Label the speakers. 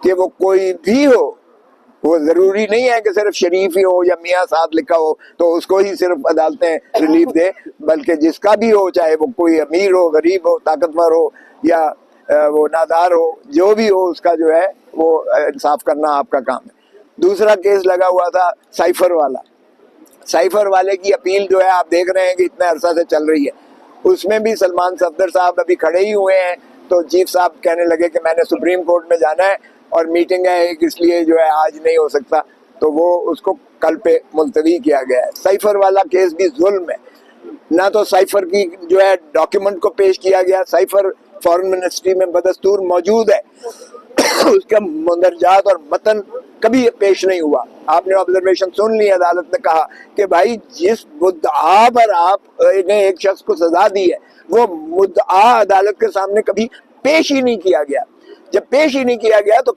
Speaker 1: کہ وہ کوئی بھی ہو، وہ ضروری نہیں ہے کہ صرف شریف ہی ہو یا میاں ساتھ لکھا ہو تو اس کو ہی صرف عدالتیں ریلیف دے، بلکہ جس کا بھی ہو، چاہے وہ کوئی امیر ہو، غریب ہو، طاقتور ہو یا وہ نادار ہو، جو بھی ہو، اس کا جو ہے وہ انصاف کرنا آپ کا کام ہے۔ دوسرا کیس لگا ہوا تھا سائفر والا، سائفر والے کی اپیل جو ہے آپ دیکھ رہے ہیں کہ اتنے عرصہ سے چل رہی ہے، اس میں بھی سلمان صفدر صاحب ابھی کھڑے ہی ہوئے ہیں، تو چیف صاحب کہنے لگے کہ میں نے سپریم کورٹ میں جانا ہے اور میٹنگ ہے ایک، اس لیے جو ہے آج نہیں ہو سکتا، تو وہ اس کو کل پہ ملتوی کیا گیا ہے۔ سائفر والا کیس بھی ظلم ہے، نہ تو سائفر کی جو ہے ڈاکیومنٹ کو پیش کیا گیا، سائفر فارن منسٹری میں بدستور موجود ہے، اس کا مندرجات اور متن کبھی پیش نہیں ہوا۔ آپ نے آبزرویشن سن لی، عدالت نے کہا کہ بھائی جس مدعا پر آپ نے ایک شخص کو سزا دی ہے وہ مدعا عدالت کے سامنے کبھی پیش ہی نہیں کیا گیا، جب پیش ہی نہیں کیا گیا تو